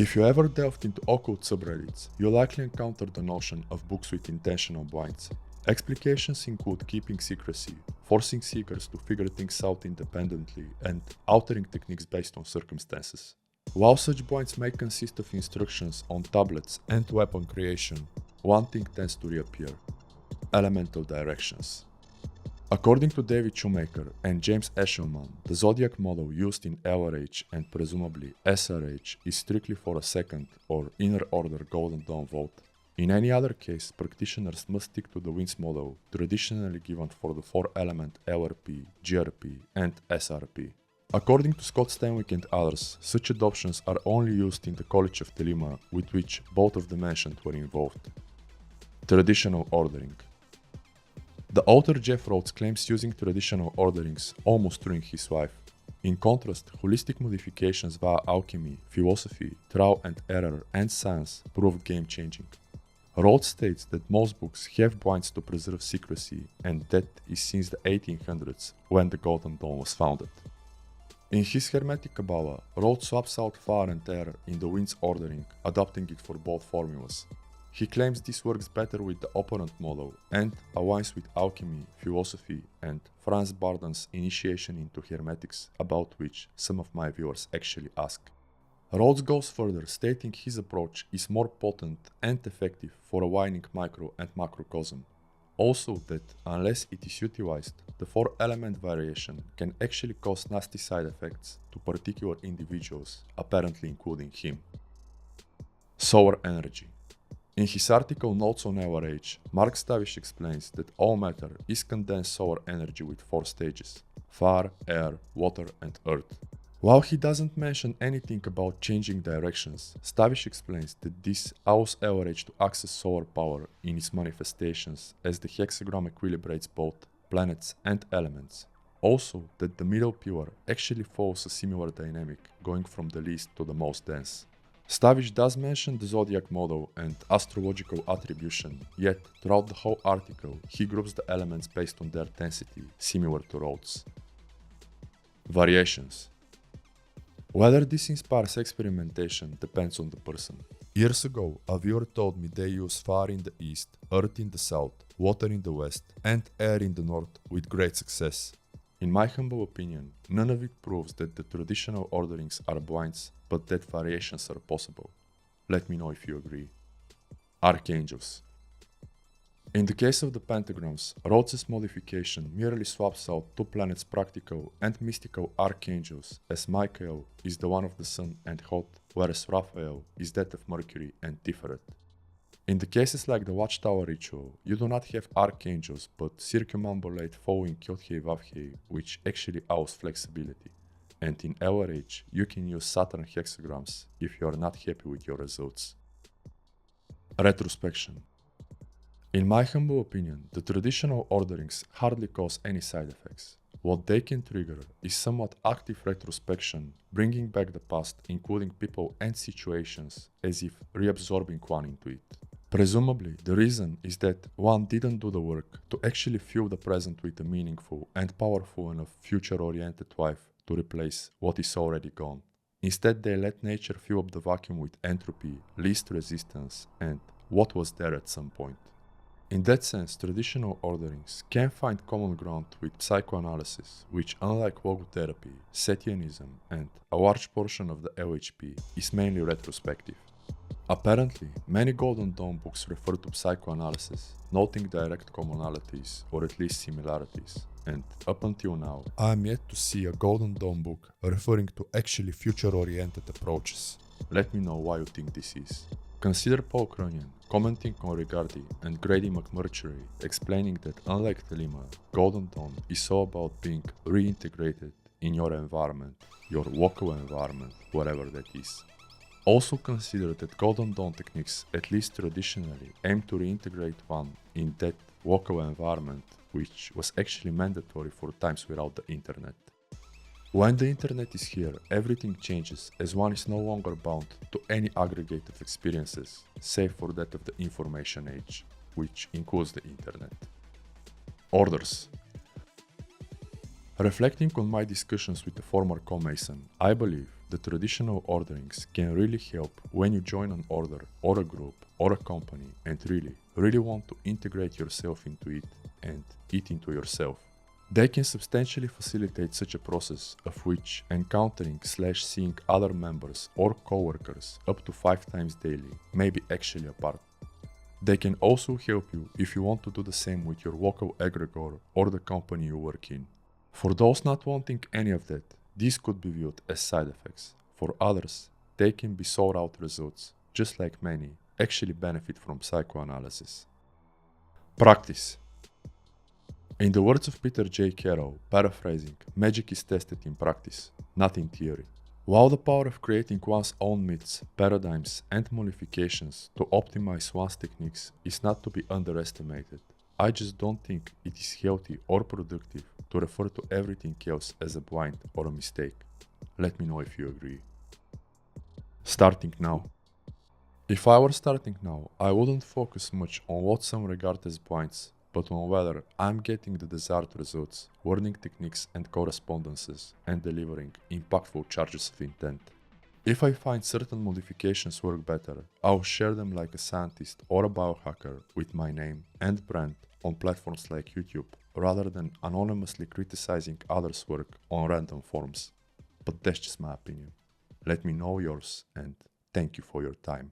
If you ever delved into occult subreddits, you likely encountered the notion of books with intentional blinds. Explications include keeping secrecy, forcing seekers to figure things out independently, and altering techniques based on circumstances. While such blinds may consist of instructions on tablets and weapon creation, one thing tends to reappear: elemental directions. According to David Shoemaker and James Eshelman, the zodiac model used in LRH and presumably SRH is strictly for a second or inner order Golden Dawn vault. In any other case, practitioners must stick to the Winds model traditionally given for the 4-element LRP, GRP, and SRP. According to Scott Stanwyck and others, such adoptions are only used in the College of Thelema, with which both of the mentioned were involved. Traditional ordering. The author Jeff Rhodes claims using traditional orderings almost ruined his life. In contrast, holistic modifications via alchemy, philosophy, trial and error, and science prove game-changing. Rhodes states that most books have blinds to preserve secrecy, and that is since the 1800s, when the Golden Dawn was founded. In his Hermetic Kabbalah, Rhodes swaps out fire and error in the Winds ordering, adopting it for both formulas. He claims this works better with the opponent model and aligns with alchemy, philosophy, and Franz Barden's initiation into Hermetics, about which some of my viewers actually ask. Rhodes goes further, stating his approach is more potent and effective for aligning micro and macrocosm. Also that, unless it is utilized, the 4-element variation can actually cause nasty side effects to particular individuals, apparently including him. Solar energy. In his article Notes on LRH, Mark Stavish explains that all matter is condensed solar energy with 4 stages: fire, air, water, and earth. While he doesn't mention anything about changing directions, Stavish explains that this allows LRH to access solar power in its manifestations, as the hexagram equilibrates both planets and elements. Also, that the middle pillar actually follows a similar dynamic, going from the least to the most dense. Stavish does mention the zodiac model and astrological attribution, yet throughout the whole article he groups the elements based on their density, similar to Rhodes. Variations. Whether this inspires experimentation depends on the person. Years ago, a viewer told me they use fire in the east, earth in the south, water in the west, and air in the north with great success. In my humble opinion, none of it proves that the traditional orderings are blinds, but that variations are possible. Let me know if you agree. Archangels. In the case of the pentagrams, Rhodes' modification merely swaps out 2 planets' practical and mystical archangels, as Michael is the one of the sun and Thoth, whereas Raphael is that of Mercury and Tiferet. In the cases like the Watchtower ritual, you do not have archangels but circumambulate following Yod-Heh Vav-Heh, which actually allows flexibility. And in LRH, you can use Saturn hexagrams if you are not happy with your results. Retrospection. In my humble opinion, the traditional orderings hardly cause any side effects. What they can trigger is somewhat active retrospection, bringing back the past, including people and situations, as if reabsorbing one into it. Presumably, the reason is that one didn't do the work to actually fill the present with a meaningful and powerful enough future-oriented life to replace what is already gone. Instead, they let nature fill up the vacuum with entropy, least resistance, and what was there at some point. In that sense, traditional orderings can find common ground with psychoanalysis, which, unlike logotherapy, Setianism, and a large portion of the LHP, is mainly retrospective. Apparently, many Golden Dawn books refer to psychoanalysis, noting direct commonalities or at least similarities, and up until now, I am yet to see a Golden Dawn book referring to actually future-oriented approaches. Let me know why you think this is. Consider Paul Cronin commenting on Rigardi and Grady McMurtry explaining that unlike Thelema, Golden Dawn is all about being reintegrated in your environment, your local environment, whatever that is. Also consider that Golden Dawn techniques, at least traditionally, aim to reintegrate one in that local environment, which was actually mandatory for times without the internet. When the internet is here, everything changes as one is no longer bound to any aggregate of experiences, save for that of the information age, which includes the internet. Orders. Reflecting on my discussions with the former co-Mason, I believe the traditional orderings can really help when you join an order or a group or a company and really want to integrate yourself into it and it into yourself. They can substantially facilitate such a process, of which encountering/seeing other members or coworkers up to 5 times daily may be actually a part. They can also help you if you want to do the same with your local egregore or the company you work in. For those not wanting any of that, these could be viewed as side effects. For others, they can be sought out results, just like many actually benefit from psychoanalysis. Practice. In the words of Peter J. Carroll, paraphrasing, magic is tested in practice, not in theory. While the power of creating one's own myths, paradigms, and modifications to optimize one's techniques is not to be underestimated, I just don't think it is healthy or productive to refer to everything else as a blind or a mistake. Let me know if you agree. Starting now. If I were starting now, I wouldn't focus much on what some regard as blinds, but on whether I'm getting the desired results, learning techniques and correspondences, and delivering impactful charges of intent. If I find certain modifications work better, I'll share them like a scientist or a biohacker with my name and brand on platforms like YouTube, rather than anonymously criticizing others' work on random forums. But that's just my opinion. Let me know yours, and thank you for your time.